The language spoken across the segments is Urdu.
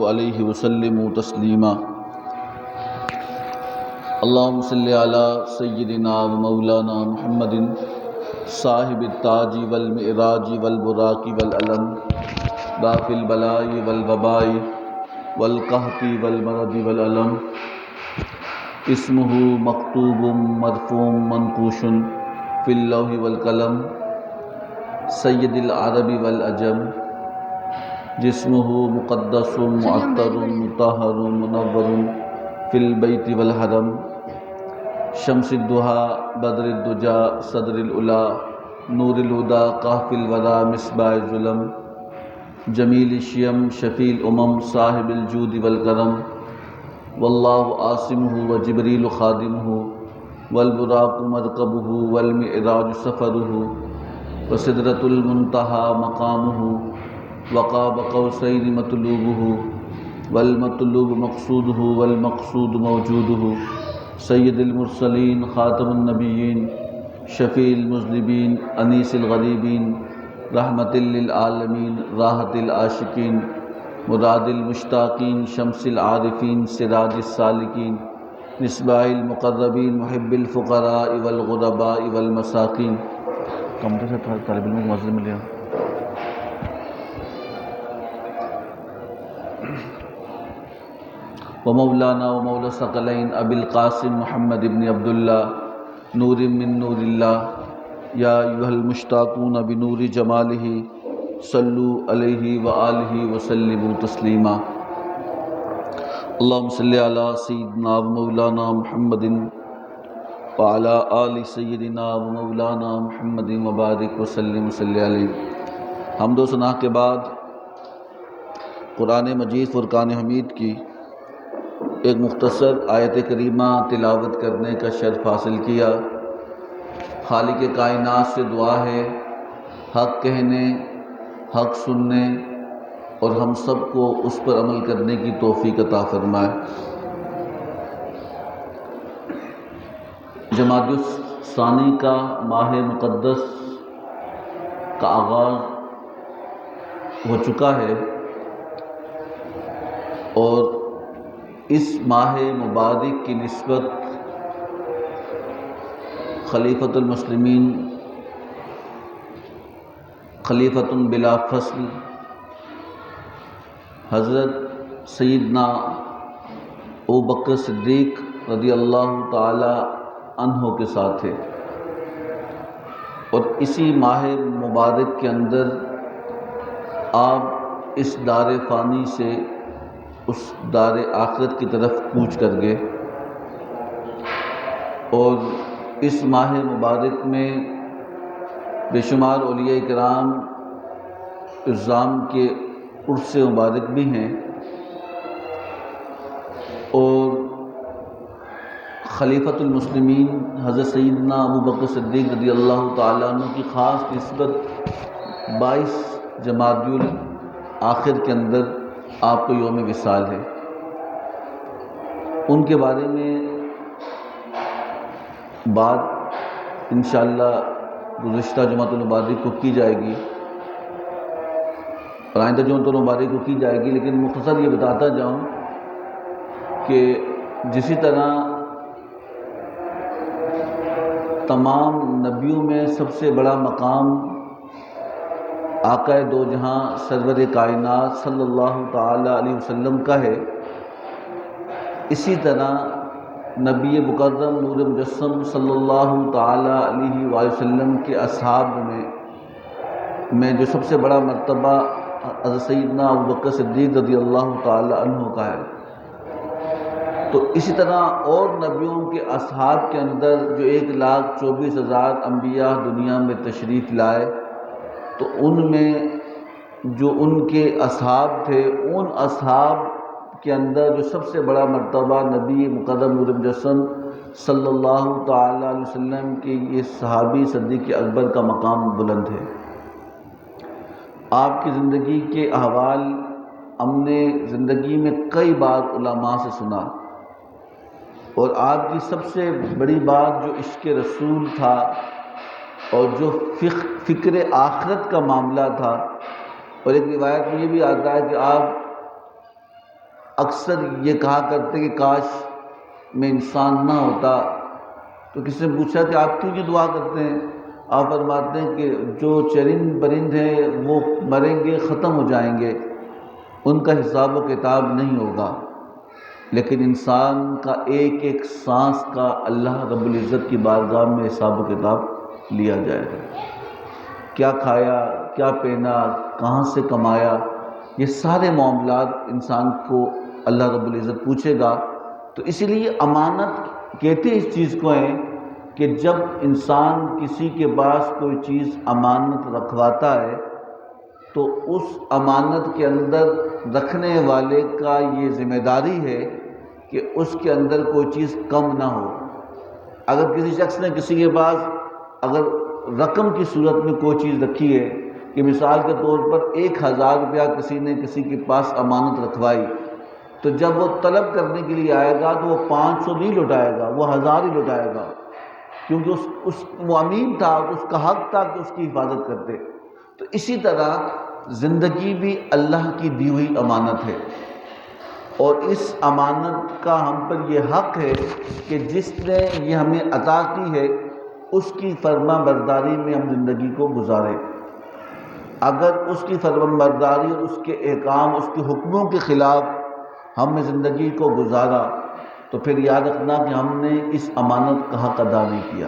علیہ وسلم تسلیما۔ اللہم صلی علی سیدنا و مولانا محمد صاحب التاج والمعراج والبراق والعلم دافع البلاء والوباء والقحط والمرض والالم اسمہ مکتوب مرفوع منقوش فی اللوح والقلم سید العرب والعجم جسمہ مقدس معطر مطہر منور فی البیت والحرم شمس الضحیٰ بدر الدجا صدر العلا نور الہدی قاف الورا مصباح الظلم جمیل الشیم شفیع الامم صاحب الجود والکرم واللہ عاصمہ وجبریل خادمہ والبراق مرکبہ والمعراج سفرہ وسدرۃ المنتہی مقامہ وقاب قوسین مطلوبہ والمطلوب مقصودہ والمقصود موجودہ سید المرسلین خاتم النبیین شفیع المذنبین انیس الغریبین رحمت للعالمین راحت العاشقین مراد المشتاقین شمس العارفین سراج السالکین مصباح المقربین محب الفقراء والغرباء والمساکین۔ کمرے سے طالب علم کو مسجد میں لیا۔ ومولانا ومولا الثقلین ابی القاسم محمد بن عبداللہ نور من نور اللہ یا ایھا المشتاقون بنور جمالہ صلوا علیہ وآلہ وسلموا تسلیما۔ اللہم صلی علی سیدنا ومولانا محمد وعلی آل سیدنا ومولانا محمد وبارک وسلم صلی علیہ۔ حمد و ثنا کے بعد قرآن مجید فرقان حمید کی ایک مختصر آیت کریمہ تلاوت کرنے کا شرف حاصل کیا۔ خالق کائنات سے دعا ہے حق کہنے، حق سننے اور ہم سب کو اس پر عمل کرنے کی توفیق عطا فرمائے۔ جمادی الثانی کا ماہ مقدس کا آغاز ہو چکا ہے اور اس ماہ مبارک کی نسبت خلیفۃ المسلمین خلیفۃ بلا فصل حضرت سیدنا ابوبکر صدیق رضی اللہ تعالی عنہ کے ساتھ ہے، اور اسی ماہ مبارک کے اندر آپ اس دار فانی سے اس دار آخرت کی طرف کوچ کر گئے، اور اس ماہ مبارک میں بے شمار اولیاء کرام عظام کے عرس مبارک بھی ہیں، اور خلیفۃ المسلمین حضرت سیدنا ابوبکر صدیق رضی اللہ تعالیٰ عنہ کی خاص نسبت 22 جمادی الآخر کے اندر آپ کو یوم وصال ہے۔ ان کے بارے میں بات انشاءاللہ گزشتہ جمعۃ المبارک کو کی جائے گی اور آئندہ جمعۃ المبارک کو کی جائے گی، لیکن مختصر یہ بتاتا جاؤں کہ جسی طرح تمام نبیوں میں سب سے بڑا مقام آقا دو جہاں سرور کائنات صلی اللہ تعالی علیہ وسلم کا ہے، اسی طرح نبی مکرم نور مجسم صلی اللہ تعالی علیہ وآلہ وسلم کے اصحاب میں جو سب سے بڑا مرتبہ حضرت سیدنا ابوبکر صدیق رضی اللہ تعالی عنہ کا ہے، تو اسی طرح اور نبیوں کے اصحاب کے اندر جو 1,24,000 انبیاء دنیا میں تشریف لائے، تو ان میں جو ان کے اصحاب تھے، ان اصحاب کے اندر جو سب سے بڑا مرتبہ نبی مکرم نور مجسم صلی اللہ تعالی علیہ وسلم کے یہ صحابی صدیق اکبر کا مقام بلند ہے۔ آپ کی زندگی کے احوال ہم نے زندگی میں کئی بار علماء سے سنا، اور آپ کی سب سے بڑی بات جو عشق رسول تھا اور جو فکر آخرت کا معاملہ تھا، اور ایک روایت میں یہ بھی آتا ہے کہ آپ اکثر یہ کہا کرتے کہ کاش میں انسان نہ ہوتا، تو کسی نے پوچھا کہ آپ کیوں یہ دعا کرتے ہیں؟ آپ فرماتے ہیں کہ جو چرند برند ہیں وہ مریں گے، ختم ہو جائیں گے، ان کا حساب و کتاب نہیں ہوگا، لیکن انسان کا ایک ایک سانس کا اللہ رب العزت کی بارگاہ میں حساب و کتاب لیا جائے گا۔ کیا کھایا، کیا پہنا، کہاں سے کمایا، یہ سارے معاملات انسان کو اللہ رب العزت پوچھے گا۔ تو اسی لیے امانت کہتے اس چیز کو ہیں کہ جب انسان کسی کے پاس کوئی چیز امانت رکھواتا ہے تو اس امانت کے اندر رکھنے والے کا یہ ذمہ داری ہے کہ اس کے اندر کوئی چیز کم نہ ہو۔ اگر کسی شخص نے کسی کے پاس اگر رقم کی صورت میں کوئی چیز رکھی ہے کہ مثال کے طور پر 1000 روپیہ کسی نے کسی کے پاس امانت رکھوائی، تو جب وہ طلب کرنے کے لیے آئے گا تو وہ 500 نہیں لوٹائے گا، وہ 1000 ہی لوٹائے گا، کیونکہ وہ امین تھا، اس کا حق تھا کہ اس کی حفاظت کرتے۔ تو اسی طرح زندگی بھی اللہ کی دی ہوئی امانت ہے، اور اس امانت کا ہم پر یہ حق ہے کہ جس نے یہ ہمیں عطا کی ہے اس کی فرما برداری میں ہم زندگی کو گزاریں۔ اگر اس کی فرما برداری اور اس کے احکام، اس کے حکموں کے خلاف ہم نے زندگی کو گزارا تو پھر یاد رکھنا کہ ہم نے اس امانت کا حق ادا نہیں کیا۔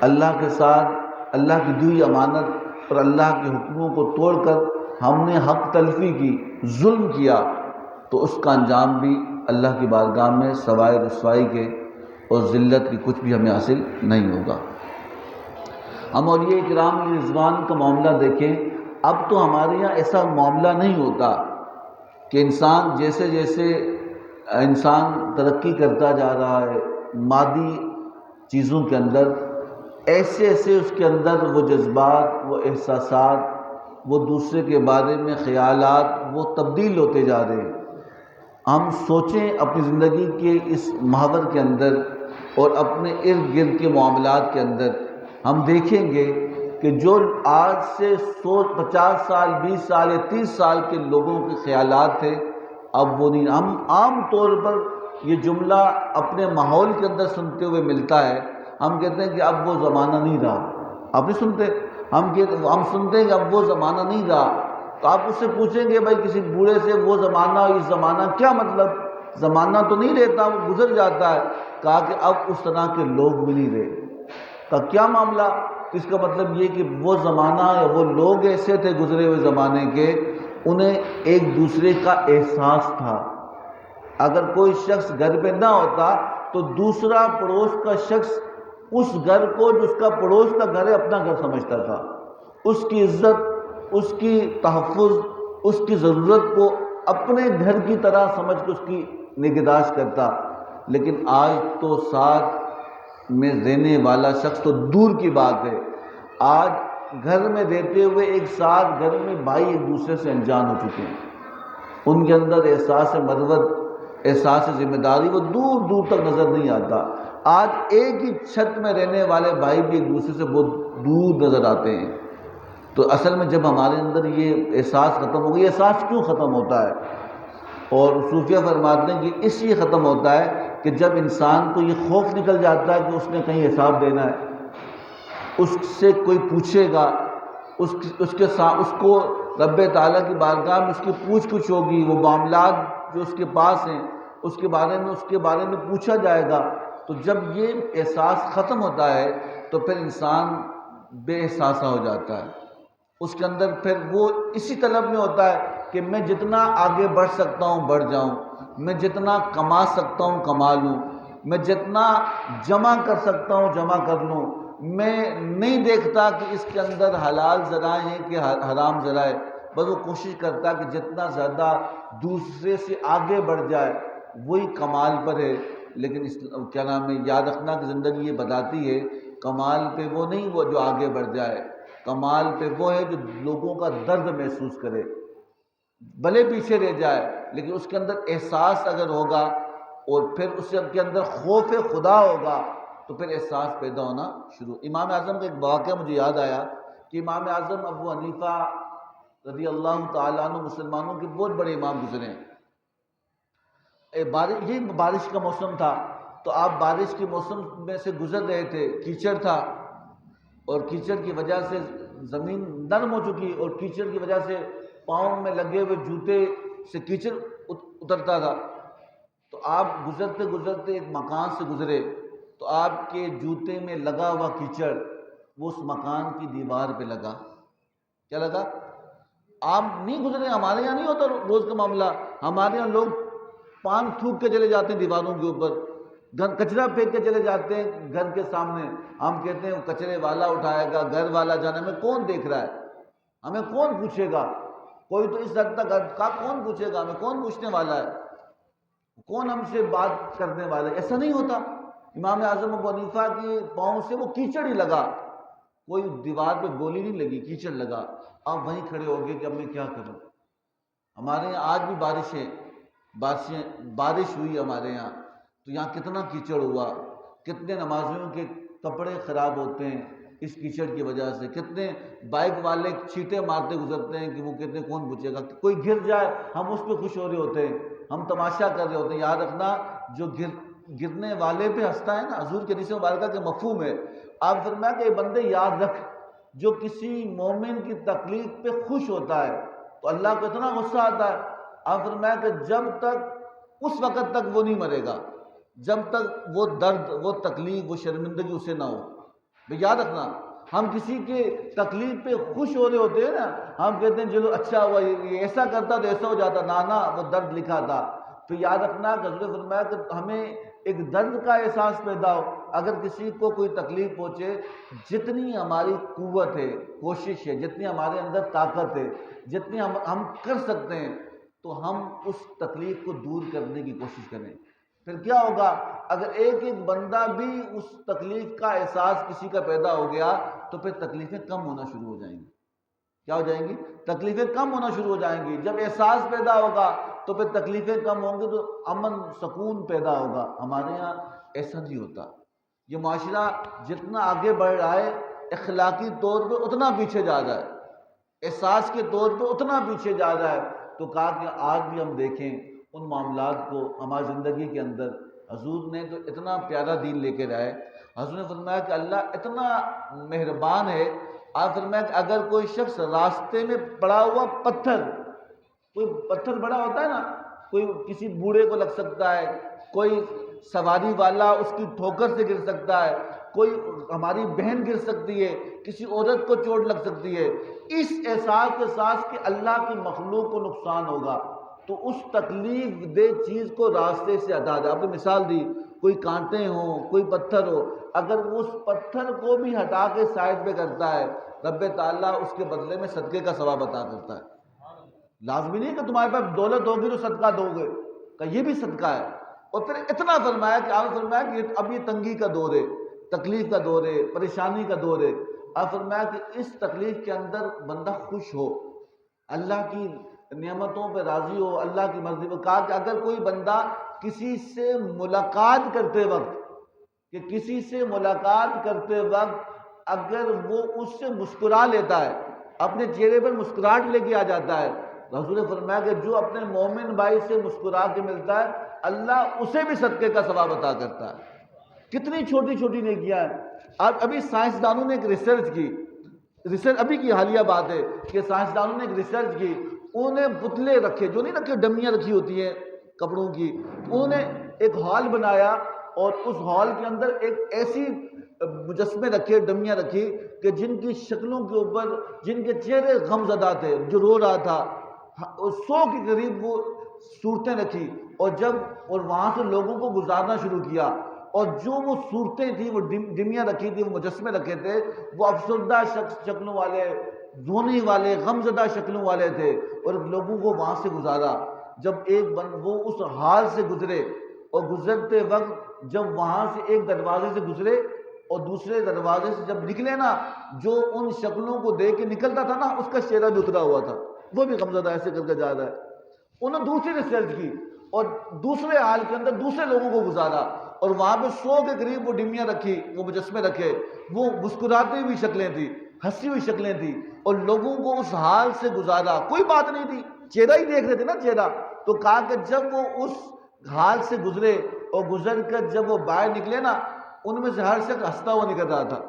اللہ کے ساتھ اللہ کی دی ہوئی امانت اور اللہ کے حکموں کو توڑ کر ہم نے حق تلفی کی، ظلم کیا، تو اس کا انجام بھی اللہ کی بارگاہ میں سوائے رسوائی کے اور ذلت کی کچھ بھی ہمیں حاصل نہیں ہوگا۔ ہم اولیاء کرام علیہ رضوان کا معاملہ دیکھیں، اب تو ہمارے یہاں ایسا معاملہ نہیں ہوتا کہ انسان جیسے جیسے انسان ترقی کرتا جا رہا ہے مادی چیزوں کے اندر، ایسے ایسے اس کے اندر وہ جذبات، وہ احساسات، وہ دوسرے کے بارے میں خیالات وہ تبدیل ہوتے جا رہے ہیں۔ ہم سوچیں اپنی زندگی کے اس محور کے اندر اور اپنے ارد گرد کے معاملات کے اندر، ہم دیکھیں گے کہ جو آج سے 50 سال 20 سال یا 30 سال کے لوگوں کے خیالات تھے اب وہ نہیں۔ ہم عام طور پر یہ جملہ اپنے ماحول کے اندر سنتے ہوئے ملتا ہے، ہم کہتے ہیں کہ اب وہ زمانہ نہیں رہا۔ آپ نہیں سنتے؟ ہم سنتے ہیں کہ اب وہ زمانہ نہیں رہا، تو آپ اس سے پوچھیں گے بھائی کسی بوڑھے سے وہ زمانہ اس زمانہ کیا مطلب؟ زمانہ تو نہیں رہتا، وہ گزر جاتا ہے۔ کہا کہ اب اس طرح کے لوگ بھی نہیں رہے۔ کا کیا معاملہ؟ اس کا مطلب یہ کہ وہ زمانہ یا وہ لوگ ایسے تھے گزرے ہوئے زمانے کے، انہیں ایک دوسرے کا احساس تھا۔ اگر کوئی شخص گھر پہ نہ ہوتا تو دوسرا پڑوس کا شخص اس گھر کو جو اس کا پڑوس کا گھر ہے اپنا گھر سمجھتا تھا، اس کی عزت، اس کی تحفظ، اس کی ضرورت کو اپنے گھر کی طرح سمجھ کے اس کی نگہداشت کرتا۔ لیکن آج تو ساتھ میں رہنے والا شخص تو دور کی بات ہے، آج گھر میں رہتے ہوئے ایک ساتھ گھر میں بھائی ایک دوسرے سے انجان ہو چکے ہیں۔ ان کے اندر احساس مروت، احساس ذمہ داری وہ دور دور تک نظر نہیں آتا۔ آج ایک ہی چھت میں رہنے والے بھائی بھی ایک دوسرے سے بہت دور نظر آتے ہیں۔ تو اصل میں جب ہمارے اندر یہ احساس ختم ہو گیا، یہ احساس کیوں ختم ہوتا ہے؟ اور صوفیہ فرماتے ہیں کہ اس لیے ختم ہوتا ہے کہ جب انسان کو یہ خوف نکل جاتا ہے کہ اس نے کہیں حساب دینا ہے، اس سے کوئی پوچھے گا، اس کے ساتھ اس کو رب تعالیٰ کی بارگاہ میں اس کی پوچھ گچھ ہوگی، وہ معاملات جو اس کے پاس ہیں اس کے بارے میں پوچھا جائے گا۔ تو جب یہ احساس ختم ہوتا ہے تو پھر انسان بے احساسہ ہو جاتا ہے، اس کے اندر پھر وہ اسی طلب میں ہوتا ہے کہ میں جتنا آگے بڑھ سکتا ہوں بڑھ جاؤں، میں جتنا کما سکتا ہوں کما لوں، میں جتنا جمع کر سکتا ہوں جمع کر لوں۔ میں نہیں دیکھتا کہ اس کے اندر حلال ذرائع ہیں کہ حرام ذرائع، بس وہ کوشش کرتا کہ جتنا زیادہ دوسرے سے آگے بڑھ جائے وہی کمال پر ہے۔ لیکن کیا نام ہے، یاد رکھنا کہ زندگی یہ بتاتی ہے کمال پہ وہ نہیں وہ جو آگے بڑھ جائے، کمال پہ وہ ہے جو لوگوں کا درد محسوس کرے، بھلے پیچھے رہ جائے لیکن اس کے اندر احساس اگر ہوگا اور پھر اس کے اندر خوف خدا ہوگا تو پھر احساس پیدا ہونا شروع۔ امام اعظم کا ایک واقعہ مجھے یاد آیا کہ امام اعظم ابو حنیفہ رضی اللہ تعالیٰ عنہ مسلمانوں کے بہت بڑے امام گزرے ہیں، یہی بارش کا موسم تھا، تو آپ بارش کے موسم میں سے گزر رہے تھے، کیچڑ تھا، اور کیچڑ کی وجہ سے زمین نرم ہو چکی، اور کیچڑ کی وجہ سے پاؤں میں لگے ہوئے جوتے سے کیچڑ اترتا تھا، تو آپ گزرتے گزرتے ایک مکان سے گزرے، تو آپ کے جوتے میں لگا ہوا کیچڑ وہ اس مکان کی دیوار پہ لگا۔ کیا لگا؟ آپ نہیں گزرے، ہمارے یہاں نہیں ہوتا روز کا معاملہ، ہمارے یہاں لوگ پان تھوک کے چلے جاتے ہیں دیواروں کے اوپر، کچرا پھینک کے چلے جاتے ہیں گھر کے سامنے، ہم کہتے ہیں وہ کچرے والا اٹھائے گا، گھر والا جانا، ہمیں کون دیکھ رہا ہے، ہمیں کون پوچھے گا، کوئی تو اس حد تک کا کون پوچھے گا، ہمیں کون پوچھنے والا ہے، کون ہم سے بات کرنے والا ہے؟ ایسا نہیں ہوتا۔ امام اعظم ابو حنیفہ کے پاؤں سے وہ کیچڑ ہی لگا، کوئی دیوار پہ گولی نہیں لگی، کیچڑ لگا، آپ وہیں کھڑے ہو گئے کہ اب میں کیا کروں۔ ہمارے یہاں آج بھی بارش ہوئی ہمارے یہاں، تو یہاں کتنا کیچڑ ہوا، کتنے نمازیوں کے کپڑے خراب ہوتے ہیں اس کیچڑ کی وجہ سے، کتنے بائک والے چھینٹے مارتے گزرتے ہیں کہ وہ کہتے ہیں کون پوچھے گا، کوئی گر جائے ہم اس پہ خوش ہو رہے ہوتے ہیں، ہم تماشا کر رہے ہوتے ہیں۔ یاد رکھنا، جو گرنے والے پہ ہنستا ہے نا، حضور کے حدیث مبارکہ کے مفہوم ہے، آپ فرمایا کہ اے بندے یاد رکھ، جو کسی مومن کی تکلیف پہ خوش ہوتا ہے تو اللہ کو اتنا غصہ آتا ہے، آپ فرمایا کہ جب تک اس وقت تک وہ نہیں مرے گا جب تک وہ درد، وہ تکلیف، وہ شرمندگی اسے نہ ہو۔ بھئی یاد رکھنا، ہم کسی کے تکلیف پہ خوش ہو رہے ہوتے ہیں نا، ہم کہتے ہیں چلو اچھا ہوا، یہ ایسا کرتا تو ایسا ہو جاتا، نانا وہ درد لکھا تھا۔ تو یاد رکھنا کہ حضور نے فرمایا کہ ہمیں ایک درد کا احساس پیدا ہو، اگر کسی کو کوئی تکلیف پہنچے، جتنی ہماری قوت ہے، کوشش ہے، جتنی ہمارے اندر طاقت ہے، جتنی ہم کر سکتے ہیں، تو ہم اس تکلیف کو دور کرنے کی کوشش کریں۔ پھر کیا ہوگا؟ اگر ایک ایک بندہ بھی اس تکلیف کا احساس کسی کا پیدا ہو گیا تو پھر تکلیفیں کم ہونا شروع ہو جائیں گی۔ کیا ہو جائیں گی؟ تکلیفیں کم ہونا شروع ہو جائیں گی۔ جب احساس پیدا ہوگا تو پھر تکلیفیں کم ہوں گی، تو امن سکون پیدا ہوگا۔ ہمارے یہاں ایسا نہیں ہوتا، یہ معاشرہ جتنا آگے بڑھ رہا ہے اخلاقی طور پہ اتنا پیچھے جا رہا ہے، احساس کے طور پہ اتنا پیچھے جا رہا ہے۔ تو کہا کہ آج بھی ہم دیکھیں ان معاملات کو ہماری زندگی کے اندر، حضور نے تو اتنا پیارا دین لے کے آئے۔ حضور نے فرمایا کہ اللہ اتنا مہربان ہے، آپ فرمایا کہ اگر کوئی شخص راستے میں پڑا ہوا پتھر، کوئی پتھر بڑا ہوتا ہے نا، کوئی کسی بوڑھے کو لگ سکتا ہے، کوئی سواری والا اس کی ٹھوکر سے گر سکتا ہے، کوئی ہماری بہن گر سکتی ہے، کسی عورت کو چوٹ لگ سکتی ہے، اس احساس کے ساتھ کہ اللہ کی مخلوق کو نقصان ہوگا، تو اس تکلیف دہ چیز کو راستے سے ہٹا دے۔ آپ نے مثال دی، کوئی کانٹے ہوں، کوئی پتھر ہو، اگر وہ اس پتھر کو بھی ہٹا کے سائڈ پہ کرتا ہے، رب تعالیٰ اس کے بدلے میں صدقے کا ثواب عطا کرتا ہے۔ لازمی نہیں کہ تمہارے پاس دولت ہوگی تو صدقہ دو گے، کہ یہ بھی صدقہ ہے۔ اور پھر اتنا فرمایا کہ آپ نے فرمایا کہ اب یہ تنگی کا دور ہے، تکلیف کا دور ہے، پریشانی کا دور ہے، آپ فرمایا کہ اس تکلیف کے اندر بندہ خوش ہو، اللہ کی نعمتوں پہ راضی ہو، اللہ کی مرضی پہ۔ کہا کہ اگر کوئی بندہ کسی سے ملاقات کرتے وقت، کہ کسی سے ملاقات کرتے وقت اگر وہ اس سے مسکرا لیتا ہے، اپنے چہرے پر مسکراہٹ لے کے آ جاتا ہے، حضور نے فرمایا کہ جو اپنے مومن بھائی سے مسکرا کے ملتا ہے، اللہ اسے بھی صدقے کا ثواب عطا کرتا ہے۔ کتنی چھوٹی چھوٹی نیکیاں ہیں۔ ابھی سائنسدانوں نے ایک ریسرچ کی، ابھی کی حالیہ بات ہے کہ سائنسدانوں نے ایک ریسرچ کی، انہوں نے پتلے رکھے، جو نہیں رکھے، ڈمیاں رکھی ہوتی ہیں کپڑوں کی، انہوں نے ایک ہال بنایا اور اس ہال کے اندر ایک ایسی مجسمے رکھے، ڈمیاں رکھی کہ جن کی شکلوں کے اوپر، جن کے چہرے غم زدہ تھے، جو رو رہا تھا، 100 کے قریب وہ صورتیں رکھی، اور وہاں سے لوگوں کو گزارنا شروع کیا، اور جو وہ صورتیں تھیں، وہ ڈمیاں رکھی تھی، وہ مجسمے رکھے تھے، وہ افسردہ شکلوں والے، رونے والے، غم زدہ شکلوں والے تھے، اور لوگوں کو وہاں سے گزارا۔ جب وہ اس حال سے گزرے، اور گزرتے وقت جب وہاں سے ایک دروازے سے گزرے اور دوسرے دروازے سے جب نکلے نا، جو ان شکلوں کو دیکھ کے نکلتا تھا نا، اس کا چہرہ بھی اترا ہوا تھا، وہ بھی غمزدہ ایسے کر کے جا رہا ہے۔ انہوں نے دوسری ریسرچ کی اور دوسرے حال کے اندر دوسرے لوگوں کو گزارا، اور وہاں پہ 100 کے قریب وہ ڈمیاں رکھی، وہ مجسمے رکھے، وہ مسکراتی ہوئی شکلیں تھیں، ہنسی ہوئی شکلیں تھیں، اور لوگوں کو اس حال سے گزارا، کوئی بات نہیں تھی، چہرہ ہی دیکھ رہے تھے نا، چہرہ۔ تو کہا کہ جب وہ اس حال سے گزرے اور گزر کر جب وہ باہر نکلے نا، ان میں سے ہر شخص ہنستا ہوا نکل رہا تھا،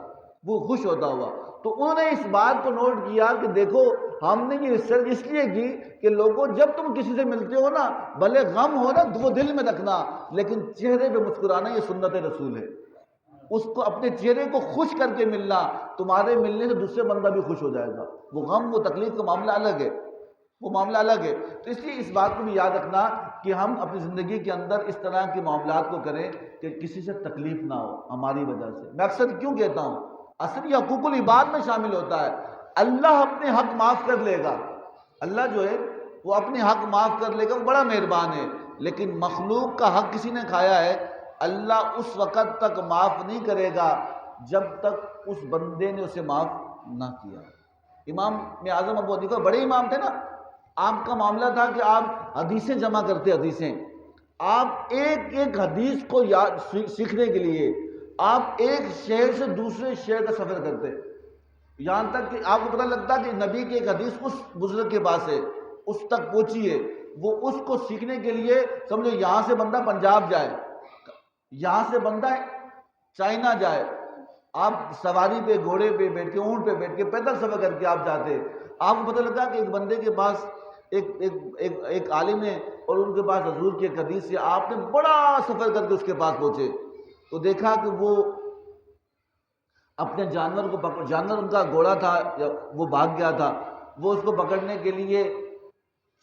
وہ خوش ہوتا ہوا۔ تو انہوں نے اس بات کو نوٹ کیا کہ دیکھو ہم نے یہ ریسرچ اس لیے کی کہ لوگوں جب تم کسی سے ملتے ہو نا، بھلے غم ہو نا تو وہ دل میں رکھنا، لیکن چہرے پہ مسکرانا یہ سنت رسول ہے۔ اس کو اپنے چہرے کو خوش کر کے ملنا، تمہارے ملنے سے دوسرے بندہ بھی خوش ہو جائے گا۔ وہ غم وہ تکلیف کا معاملہ الگ ہے، وہ معاملہ الگ ہے۔ تو اس لیے اس بات کو بھی یاد رکھنا کہ ہم اپنی زندگی کے اندر اس طرح کے معاملات کو کریں کہ کسی سے تکلیف نہ ہو ہماری وجہ سے۔ میں اکثر کیوں کہتا ہوں، اصل یہ حقوق العباد میں شامل ہوتا ہے۔ اللہ اپنے حق معاف کر لے گا، اللہ جو ہے وہ اپنے حق معاف کر لے گا، وہ بڑا مہربان ہے، لیکن مخلوق کا حق کسی نے کھایا ہے، اللہ اس وقت تک معاف نہیں کرے گا جب تک اس بندے نے اسے معاف نہ کیا۔ امام اعظم ابو حنیفہ بڑے امام تھے نا، آپ کا معاملہ تھا کہ آپ حدیثیں جمع کرتے، حدیثیں آپ ایک ایک حدیث کو سیکھنے کے لیے آپ ایک شہر سے دوسرے شہر کا سفر کرتے، یہاں تک کہ آپ کو پتہ لگتا کہ نبی کی ایک حدیث اس بزرگ کے پاس ہے، اس تک پہنچی ہے، وہ اس کو سیکھنے کے لیے سمجھو یہاں سے بندہ پنجاب جائے، یہاں سے بندہ چائنا جائے، آپ سواری پہ گھوڑے پہ بیٹھ کے اونٹ پہ بیٹھ کے پیدل سفر کر کے آپ جاتے، آپ کو پتہ لگا کہ ایک بندے کے پاس ایک عالم ہے اور ان کے پاس حضور کی ایک حدیث ہے، آپ نے بڑا سفر کر کے اس کے پاس پہنچے تو دیکھا کہ وہ اپنے جانور کو جانور ان کا گھوڑا تھا، وہ بھاگ گیا تھا، وہ اس کو پکڑنے کے لیے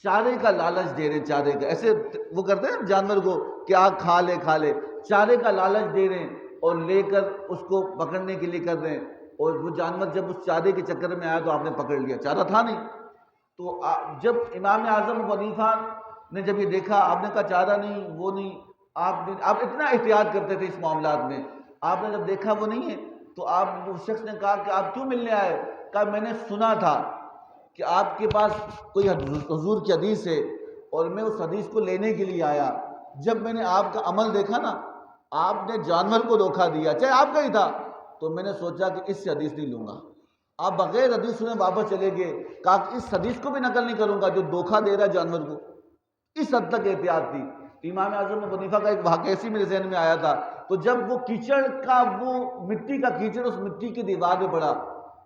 چارے کا لالچ دے رہے، چارے کا، ایسے وہ کرتے ہیں جانور کو کہ آگ کھا لے کھا لے، چارے کا لالچ دے رہے ہیں اور لے کر اس کو پکڑنے کے لیے کر رہے ہیں، اور وہ جانور جب اس چارے کے چکر میں آیا تو آپ نے پکڑ لیا، چارہ تھا نہیں۔ تو جب امام اعظم ابو حنیفہ نے جب یہ دیکھا، آپ نے کہا چارہ نہیں، وہ نہیں، آپ اتنا احتیاط کرتے تھے اس معاملات میں، آپ نے جب دیکھا وہ نہیں ہے تو آپ اس شخص نے کہا کہ آپ کیوں ملنے آئے؟ کہا میں نے سنا تھا کہ آپ کے پاس کوئی حضور کی حدیث ہے اور میں اس حدیث کو لینے کے لیے آیا، جب میں نے آپ کا عمل دیکھا نا، آپ نے جانور کو دھوکہ دیا، چاہے آپ کا ہی تھا، تو میں نے سوچا کہ اس سے حدیث نہیں لوں گا، آپ بغیر حدیث سنے واپس چلے گئے، کہا کہ اس حدیث کو بھی نقل نہیں کروں گا جو دھوکہ دے رہا ہے جانور کو، اس حد تک احتیاط تھی۔ امام اعظم ابو حنیفہ کا ایک واقعہ ایسی میرے ذہن میں آیا تھا، تو جب وہ کیچڑ کا وہ مٹی کا کیچڑ اس مٹی کی دیوار پہ پڑا،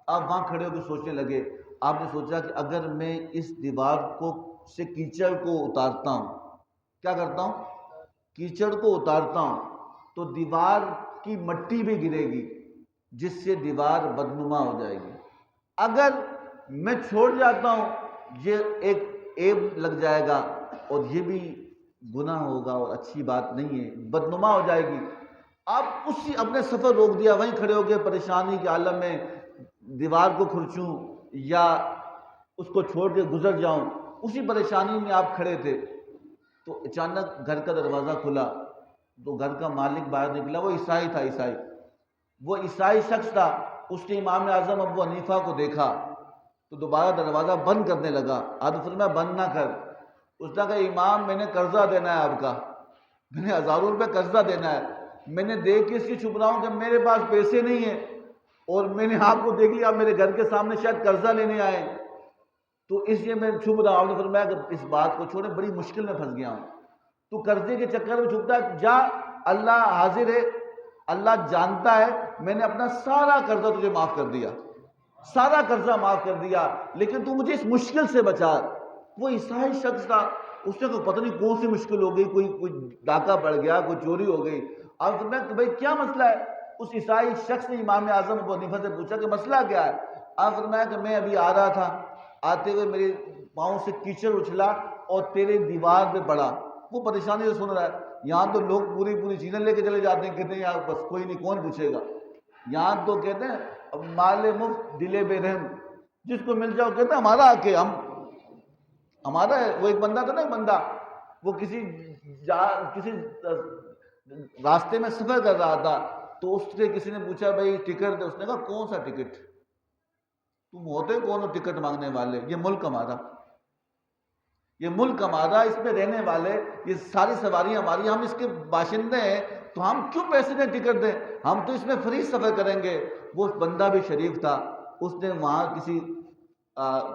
آپ وہاں کھڑے ہو کے سوچنے لگے، آپ نے سوچا کہ اگر میں اس دیوار کو سے کیچڑ کو اتارتا ہوں، کیا کرتا ہوں، کیچڑ کو اتارتا ہوں تو دیوار کی مٹی بھی گرے گی جس سے دیوار بدنما ہو جائے گی، اگر میں چھوڑ جاتا ہوں یہ ایک عیب لگ جائے گا اور یہ بھی گناہ ہوگا اور اچھی بات نہیں ہے، بدنما ہو جائے گی۔ آپ اسی اپنے سفر روک دیا، وہیں کھڑے ہو گئے پریشانی کے عالم میں، دیوار کو کھرچوں یا اس کو چھوڑ کے گزر جاؤں، اسی پریشانی میں آپ کھڑے تھے تو اچانک گھر کا دروازہ کھلا تو گھر کا مالک باہر نکلا، وہ عیسائی تھا، وہ عیسائی شخص تھا، اس نے امام اعظم ابو حنیفہ کو دیکھا تو دوبارہ دروازہ بند کرنے لگا، آپ نے فرمایا بند نہ کر، اس نے کہا امام میں نے قرضہ دینا ہے، آپ کا میں نے ہزاروں روپے قرضہ دینا ہے، میں نے دیکھ کے اس کی چھپ رہا ہوں کہ میرے پاس پیسے نہیں ہیں اور میں نے آپ کو دیکھ لیا آپ میرے گھر کے سامنے شاید قرضہ لینے آئے تو اس لیے میں چھپ رہا ہوں۔ آپ نے فرمایا کہ اس بات کو چھوڑے، بڑی مشکل میں پھنس گیا ہوں، تو قرضے کے چکر میں چھپتا ہے، جا اللہ حاضر ہے، اللہ جانتا ہے، میں نے اپنا سارا قرضہ تجھے معاف کر دیا، سارا قرضہ معاف کر دیا، لیکن تو مجھے اس مشکل سے بچا۔ وہ عیسائی شخص تھا، اس نے تو پتہ نہیں کون سی مشکل ہو گئی، کوئی ڈاکہ پڑ گیا، کوئی چوری ہو گئی۔ آپ فرمایا کہ بھائی کیا مسئلہ ہے؟ اس عیسائی شخص نے امام اعظم ابو حنیفہ سے پوچھا کہ مسئلہ کیا ہے؟ آپ فرمایا کہ میں ابھی آ رہا تھا، آتے ہوئے میرے پاؤں سے کیچڑ اچھلا اور تیرے دیوار پہ پڑا، وہ پریشانی سے سن رہا ہے، یہاں تو لوگ پوری چیزیں لے کے چلے جاتے ہیں، کہتے ہیں یار بس کوئی نہیں، کون پوچھے گا، یہاں تو کہتے ہیں مال مفت دل بے رحم، جس کو مل جاؤ کہتے ہیں ہمارا حق ہے، ہمارا ہے۔ وہ ایک بندہ تھا نا، ایک بندہ وہ کسی راستے میں سفر کر رہا تھا تو اس سے کسی نے پوچھا بھائی ٹکٹ دے، اس نے کہا کون سا ٹکٹ، تم ہوتے کون ہو ٹکٹ مانگنے والے، یہ ملک ہمارا، یہ ملک ہمارا، اس میں رہنے والے، یہ ساری سواریاں ہماری، ہم اس کے باشندے ہیں تو ہم کیوں پیسے دیں ٹکٹ دیں، ہم تو اس میں فری سفر کریں گے۔ وہ بندہ بھی شریف تھا، اس نے وہاں کسی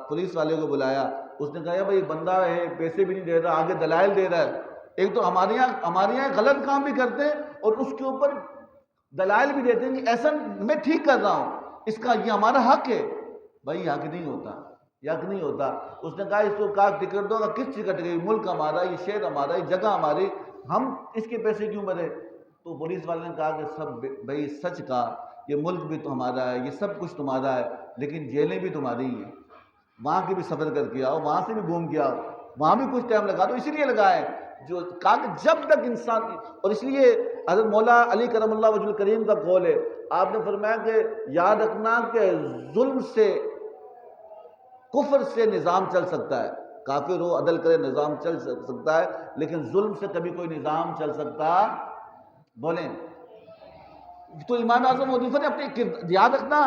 پولیس والے کو بلایا، اس نے کہا بھائی بندہ ہے پیسے بھی نہیں دے رہا، آگے دلائل دے رہا ہے، ایک تو ہمارے یہاں غلط کام بھی کرتے ہیں اور اس کے اوپر دلائل بھی دیتے ہیں کہ ایسا میں ٹھیک کر رہا ہوں، اس کا یہ ہمارا حق ہے۔ بھائی حق نہیں ہوتا، یہ حق نہیں ہوتا۔ اس نے کہا اس کو کہا ٹکٹ دو گا، کس ٹکٹ گئی؟ ملک ہمارا، یہ شہر ہمارا، یہ جگہ ہماری، ہم اس کے پیسے کیوں بھرے؟ تو پولیس والے نے کہا کہ سب بھائی سچ کہا، یہ ملک بھی تمہارا ہے، یہ سب کچھ تمہارا ہے، لیکن جیلیں بھی تمہاری ہیں، وہاں کی بھی سفر کر کے آؤ، وہاں سے بھی گھوم کے آؤ، وہاں بھی کچھ ٹائم لگا دو۔ اسی لیے لگائے جو کہا کہ جب تک انسان، اور اس لیے حضرت مولا علی کرم اللہ وجہ الکریم کا قول ہے، آپ نے فرمایا کہ یاد رکھنا کہ ظلم سے، کفر سے نظام چل سکتا ہے، کافر ہو عدل کرے نظام چل سکتا ہے، لیکن ظلم سے کبھی کوئی نظام چل سکتا، بولیں؟ تو امام اعظم حنیفہ نے اپنے یاد رکھنا،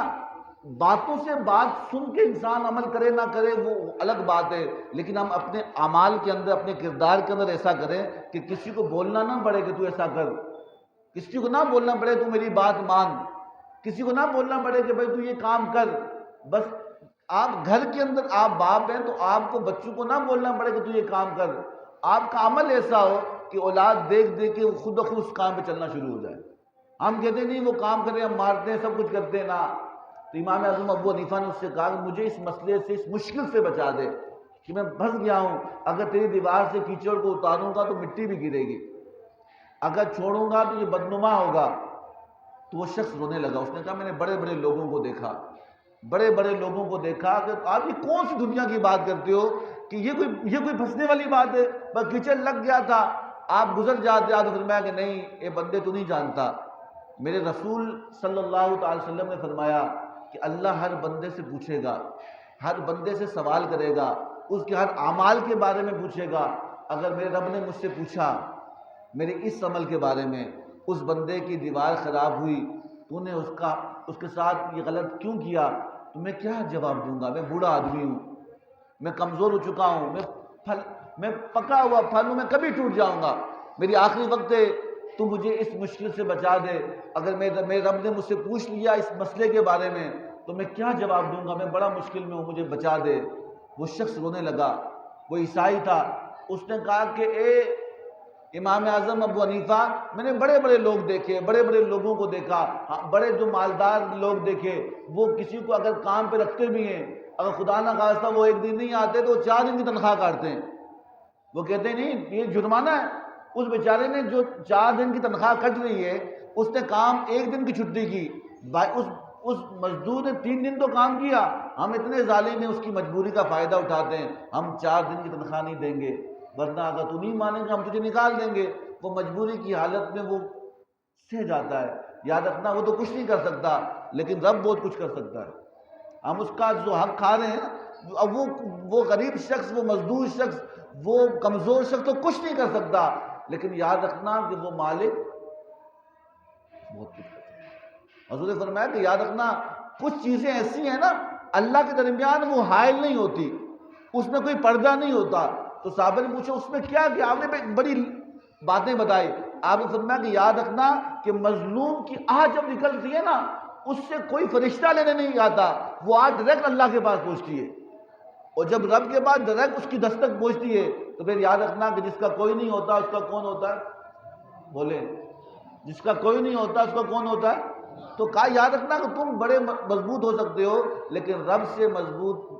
باتوں سے بات سن کے انسان عمل کرے نہ کرے وہ الگ بات ہے، لیکن ہم اپنے اعمال کے اندر، اپنے کردار کے اندر ایسا کریں کہ کسی کو بولنا نہ پڑے کہ تو ایسا کر، کسی کو نہ بولنا پڑے تو میری بات مان، کسی کو نہ بولنا پڑے کہ بھائی تو یہ کام کر۔ بس آپ گھر کے اندر آپ باپ ہیں تو آپ کو بچوں کو نہ بولنا پڑے کہ تو یہ کام کر، آپ کا عمل ایسا ہو کہ اولاد دیکھ دیکھ کے خود بخود اس کام پہ چلنا شروع ہو جائے۔ ہم کہتے نہیں وہ کام کریں، ہم مارتے ہیں، سب کچھ کرتے ہیں نا۔ تو امام اعظم ابو حنیفہ نے اس سے کہا کہ مجھے اس مسئلے سے، اس مشکل سے بچا دے کہ میں پھنس گیا ہوں، اگر تیری دیوار سے کیچڑ کو اتاروں گا تو مٹی بھی گرے گی، اگر چھوڑوں گا تو یہ بدنما ہوگا۔ تو وہ شخص رونے لگا، اس نے کہا میں نے بڑے بڑے لوگوں کو دیکھا، بڑے بڑے لوگوں کو دیکھا کہ آپ یہ کون سی دنیا کی بات کرتے ہو کہ یہ کوئی پھنسنے والی بات ہے، بس کیچڑ لگ گیا تھا آپ گزر جاتے۔ تو فرمایا کہ نہیں، اے بندے تو نہیں جانتا، میرے رسول صلی اللہ تعالی وسلم نے فرمایا کہ اللہ ہر بندے سے پوچھے گا، ہر بندے سے سوال کرے گا، اس کے ہر اعمال کے بارے میں پوچھے گا۔ اگر میرے رب نے مجھ سے پوچھا میرے اس عمل کے بارے میں، اس بندے کی دیوار خراب ہوئی، تو نے اس کے ساتھ یہ غلط کیوں کیا، تو میں کیا جواب دوں گا؟ میں بوڑھا آدمی ہوں، میں کمزور ہو چکا ہوں، میں پکا ہوا پھل ہوں، میں کبھی ٹوٹ جاؤں گا، میری آخری وقت ہے، تو مجھے اس مشکل سے بچا دے۔ اگر میرے رب نے مجھ سے پوچھ لیا اس مسئلے کے بارے میں تو میں کیا جواب دوں گا؟ میں بڑا مشکل میں ہوں، مجھے بچا دے۔ وہ شخص رونے لگا، وہ عیسائی تھا، اس نے کہا کہ اے امام اعظم ابو حنیفہ، میں نے بڑے بڑے لوگ دیکھے، بڑے بڑے لوگوں کو دیکھا، بڑے جو مالدار لوگ دیکھے، وہ کسی کو اگر کام پہ رکھتے بھی ہیں، اگر خدا نہ خواستہ وہ ایک دن نہیں آتے تو 4 دن کی تنخواہ کاٹتے ہیں۔ وہ کہتے ہیں نہیں یہ جرمانہ ہے، اس بیچارے نے جو 4 دن کی تنخواہ کٹ رہی ہے، اس نے کام 1 دن کی چھٹی کی، اس مزدور نے 3 دن تو کام کیا، ہم اتنے ظالم ہیں، اس کی مجبوری کا فائدہ اٹھاتے ہیں، ہم 4 دن کی تنخواہ نہیں دیں گے، ورنہ اگر تو نہیں مانیں گے ہم تجھے نکال دیں گے۔ وہ مجبوری کی حالت میں وہ سہ جاتا ہے۔ یاد رکھنا وہ تو کچھ نہیں کر سکتا، لیکن رب بہت کچھ کر سکتا ہے۔ ہم اس کا جو حق کھا رہے ہیں، اب وہ غریب شخص، وہ مزدور شخص، وہ کمزور شخص تو کچھ نہیں کر سکتا، لیکن یاد رکھنا کہ وہ مالک بہت کچھ کر سکتا ہے۔ حضور نے فرمایا کہ یاد رکھنا کچھ چیزیں ایسی ہیں نا اللہ کے درمیان وہ حائل نہیں ہوتی، اس میں کوئی پردہ نہیں ہوتا۔ تو صحابہ نے پوچھا اس میں کیا کیا؟ آپ نے بڑی باتیں بتائی۔ آپ نے فرمایا کہ یاد رکھنا کہ مظلوم کی آہ جب نکلتی ہے نا، اس سے کوئی فرشتہ لینے نہیں آتا، وہ آج ڈائریکٹ اللہ کے پاس پہنچتی ہے، اور جب رب کے پاس ڈائریکٹ اس کی دستک پہنچتی ہے تو پھر یاد رکھنا کہ جس کا کوئی نہیں ہوتا اس کا کون ہوتا ہے؟ بولے، جس کا کوئی نہیں ہوتا اس کا کون ہوتا ہے؟ تو کہا یاد رکھنا کہ تم بڑے مضبوط ہو سکتے ہو، لیکن رب سے مضبوط۔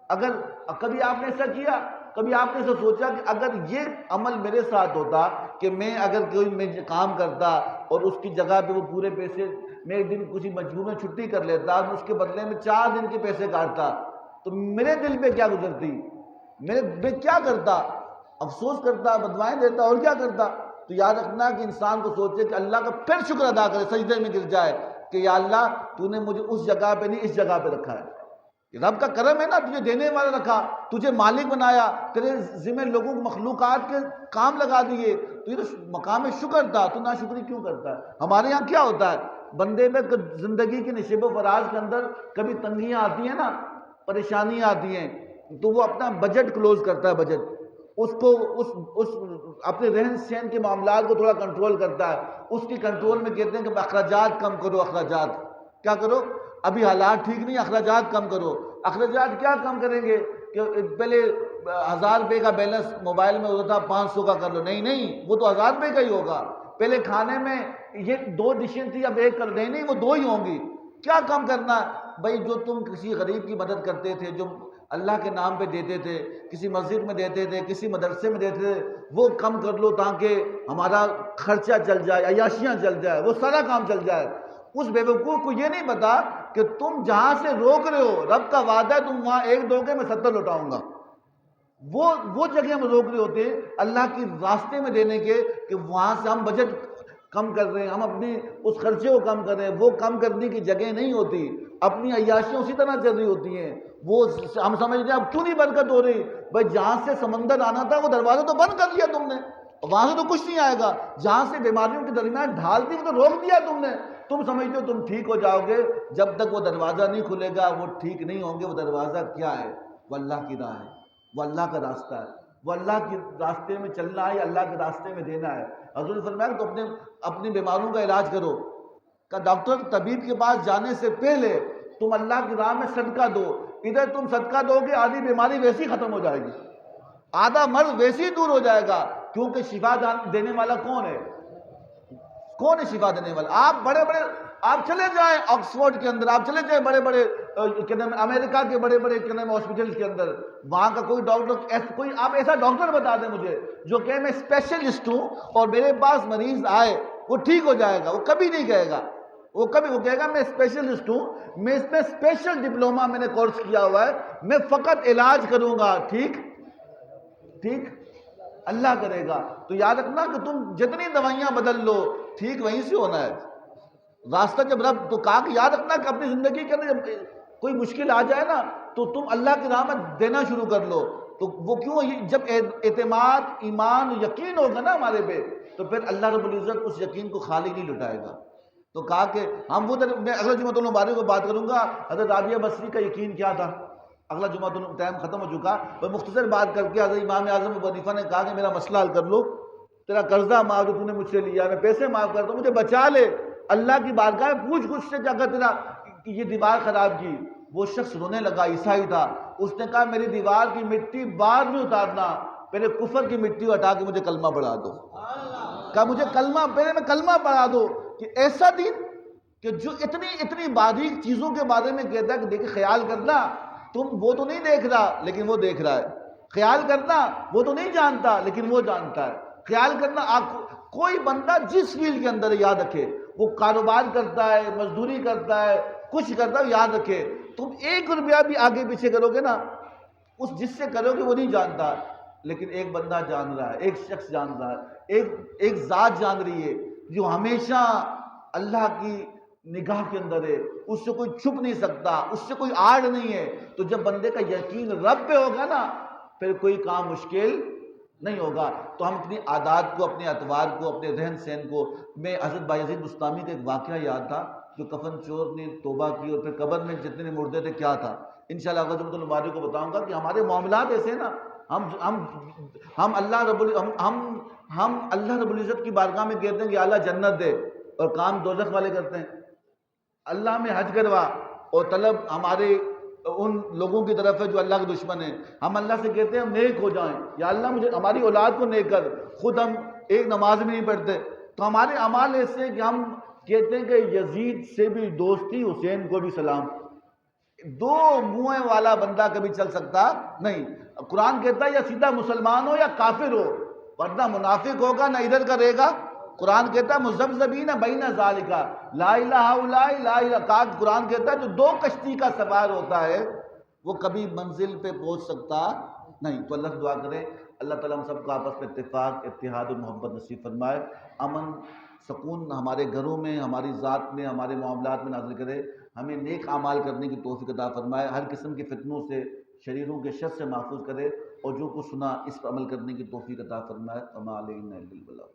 اگر کبھی آپ نے ایسا کیا، کبھی آپ نے ایسا سوچا کہ اگر یہ عمل میرے ساتھ ہوتا کہ میں اگر کوئی کام کرتا اور اس کی جگہ پہ وہ پورے پیسے، میں ایک دن کسی مجبور میں چھٹی کر لیتا اور اس کے بدلے میں 4 دن کے پیسے کاٹتا، تو میرے دل پہ کیا گزرتی، میں کیا کرتا؟ افسوس کرتا، بدوائیں دیتا، اور کیا کرتا؟ تو یاد رکھنا کہ انسان کو سوچے کہ اللہ کا پھر شکر ادا کرے، سجدے میں گر جائے کہ یا اللہ تو نے مجھے اس جگہ پہ نہیں اس جگہ پہ رکھا ہے، رب کا کرم ہے نا، تجھے دینے والا رکھا، تجھے مالک بنایا، تیرے ذمہ لوگوں کو مخلوقات کے کام لگا دیے، تو یہ تو مقام شکر تھا، تو ناشکری کیوں کرتا ہے؟ ہمارے یہاں کیا ہوتا ہے، بندے میں زندگی کے نشیب و فراز کے اندر کبھی تنگیاں آتی ہیں نا، پریشانیاں آتی ہیں، تو وہ اپنا بجٹ کلوز کرتا ہے، بجٹ اس اپنے رہن سہن کے معاملات کو تھوڑا کنٹرول کرتا ہے، اس کی کنٹرول میں کہتے ہیں کہ اخراجات کم کرو، اخراجات کیا کرو، ابھی حالات ٹھیک نہیں، اخراجات کم کرو۔ اخراجات کیا کم کریں گے کہ پہلے 1000 روپے کا بیلنس موبائل میں ہوتا تھا 500 کا کر لو، نہیں نہیں وہ تو 1000 روپے کا ہی ہوگا۔ پہلے کھانے میں یہ 2 ڈشیں تھی اب 1 کر، نہیں نہیں وہ 2 ہی ہوں گی۔ کیا کم کرنا ہے بھائی؟ جو تم کسی غریب کی مدد کرتے تھے، جو اللہ کے نام پہ دیتے تھے، کسی مسجد میں دیتے تھے، کسی مدرسے میں دیتے تھے، وہ کم کر لو تاکہ ہمارا خرچہ چل جائے، عیاشیاں چل جائے، وہ سارا کام چل جائے۔ اس بیوقوف کو یہ نہیں پتا کہ تم جہاں سے روک رہے ہو، رب کا وعدہ ہے تم وہاں 1 دو کے میں 70 لوٹاؤں گا۔ وہ جگہ ہم روک رہے ہوتے ہیں اللہ کی راستے میں دینے کے، کہ وہاں سے ہم بجٹ کم کر رہے ہیں، ہم اپنی اس خرچے کو کم کر رہے ہیں۔ وہ کم کرنے کی جگہ نہیں ہوتی، اپنی عیاشیاں اسی طرح چل رہی ہوتی ہیں۔ وہ ہم سمجھتے ہیں اب کیوں نہیں برکت ہو رہی؟ بھائی جہاں سے سمندر آنا تھا وہ دروازہ تو بند کر لیا تم نے، وہاں سے تو کچھ نہیں آئے گا۔ جہاں سے بیماریوں کے درمیان ڈھال دی وہ تو روک دیا تم نے۔ تم سمجھتے ہو تم ٹھیک ہو جاؤ گے، جب تک وہ دروازہ نہیں کھلے گا وہ ٹھیک نہیں ہوں گے۔ وہ دروازہ کیا ہے؟ وہ اللہ کی راہ ہے، وہ اللہ کا راستہ ہے، وہ اللہ کے راستے میں چلنا ہے، اللہ کے راستے میں دینا ہے۔ حضور نے فرمایا تو اپنی بیماروں کا علاج کرو، کہ ڈاکٹر طبیب کے پاس جانے سے پہلے تم اللہ کی راہ میں صدقہ دو۔ ادھر تم صدقہ دو گے آدھی بیماری ویسی ختم ہو جائے گی، آدھا مرض ویسی دور ہو جائے گا، کیونکہ شفا دینے والا کون ہے؟ کون ہے شفا دینے والا؟ آپ چلے جائیں آکسفورڈ کے اندر، آپ چلے جائیں بڑے بڑے امریکہ کے بڑے بڑے ہاسپٹل کے اندر، وہاں کا کوئی ڈاکٹر، آپ ایسا ڈاکٹر بتا دیں مجھے جو کہ میں اسپیشلسٹ ہوں اور میرے پاس مریض آئے وہ ٹھیک ہو جائے گا، وہ کبھی نہیں کہے گا۔ وہ کہے گا میں اسپیشلسٹ ہوں، میں اس میں اسپیشل ڈپلوما میں نے کورس کیا ہوا ہے، میں فقط علاج کروں گا۔ ٹھیک اللہ کرے گا۔ تو یاد رکھنا کہ تم جتنی دوائیاں بدل لو ٹھیک وہیں سے ہونا ہے راستہ۔ جب رب تو کہا کہ یاد رکھنا کہ اپنی زندگی کے اندر جب کوئی مشکل آ جائے نا تو تم اللہ کی راہ میں دینا شروع کر لو۔ تو وہ کیوں؟ جب اعتماد، ایمان، یقین ہوگا نا ہمارے پہ، تو پھر اللہ رب العزت اس یقین کو خالی نہیں لٹائے گا۔ تو کہا کہ ہم میں اگلا جمعہ المبارک کو بات کروں گا حضرت رابعہ بصری کا یقین کیا تھا۔ اگلا جمعہ ٹائم ختم ہو چکا، میں مختصر بات کر کے حضرت امام اعظم ابو حنیفہ نے کہا کہ میرا مسئلہ حل کر لو، تیرا قرضہ معاف جو تو نے مجھ سے لیا، میں پیسے معاف کرتا ہوں، مجھے بچا لے۔ اللہ کی بارگاہ میں پوچھ گچھ سے جا کر تیرا یہ دیوار خراب کی۔ وہ شخص رونے لگا، عیسائی تھا، اس نے کہا میری دیوار کی مٹی بعد میں اتارنا، پہلے کفر کی مٹی ہٹا کے مجھے کلمہ پڑھا دو۔ کہا مجھے پہلے میں کلمہ پڑھا دو۔ کہ ایسا دین کہ جو اتنی باریک چیزوں کے بارے میں کہتا ہے کہ دیکھیں خیال کرنا تم وہ تو نہیں دیکھ رہا لیکن وہ دیکھ رہا ہے، خیال کرنا وہ تو نہیں جانتا لیکن وہ جانتا ہے، خیال کرنا آپ کوئی بندہ جس فیلڈ کے اندر یاد رکھے، وہ کاروبار کرتا ہے، مزدوری کرتا ہے، کچھ کرتا ہے، یاد رکھے تم 1 روپیہ بھی آگے پیچھے کرو گے نا اس جس سے کرو گے وہ نہیں جانتا، لیکن ایک بندہ جان رہا ہے، ایک شخص جان رہا ہے، ایک ذات جان رہی ہے جو ہمیشہ اللہ کی نگاہ کے اندر ہے، اس سے کوئی چھپ نہیں سکتا، اس سے کوئی آڑ نہیں ہے۔ تو جب بندے کا یقین رب پہ ہوگا نا پھر کوئی کام مشکل نہیں ہوگا۔ تو ہم اپنی عادات کو، اپنے اطوار کو، اپنے رہن سہن کو، میں حضرت بایزید بستامی کا ایک واقعہ یاد تھا جو کفن چور نے توبہ کی اور پھر قبر میں جتنے مردے تھے کیا تھا، انشاءاللہ اگلے جمعہ المبارک کو بتاؤں گا کہ ہمارے معاملات ایسے نا ہم اللہ رب العزت کی بارگاہ میں کہتے ہیں کہ اللہ جنت دے اور کام دوزخ والے کرتے ہیں، اللہ میں حج کروا اور طلب ہمارے ان لوگوں کی طرف ہے جو اللہ کے دشمن ہیں۔ ہم اللہ سے کہتے ہیں ہم نیک ہو جائیں، یا اللہ مجھے ہماری اولاد کو نیک کر، خود ہم ایک نماز بھی نہیں پڑھتے۔ تو ہمارے اعمال ایسے ہیں کہ ہم کہتے ہیں کہ یزید سے بھی دوستی، حسین کو بھی سلام۔ 2 منہ والا بندہ کبھی چل سکتا نہیں۔ قرآن کہتا ہے یا سیدھا مسلمان ہو یا کافر ہو، ورنہ منافق ہوگا نہ ادھر کا رہے گا۔ قرآن کہتا ہے مذبذبین بین ذالک لا الہ الا لا الہ۔ قرآن کہتا ہے جو 2 کشتی کا سوار ہوتا ہے وہ کبھی منزل پہ پہنچ سکتا نہیں۔ تو اللہ سے دعا کریں اللہ تعالیٰ ہم سب کو آپس میں اتفاق، اتحاد اور محبت نصیب فرمائے، امن سکون ہمارے گھروں میں، ہماری ذات میں، ہمارے معاملات میں نازل کرے، ہمیں نیک اعمال کرنے کی توفیق عطا فرمائے، ہر قسم کی فتنوں سے، شریروں کے شر سے محفوظ کرے، اور جو کچھ سنا اس پر عمل کرنے کی توفیق عطا فرمائے۔ وما علینا الا البلاغ۔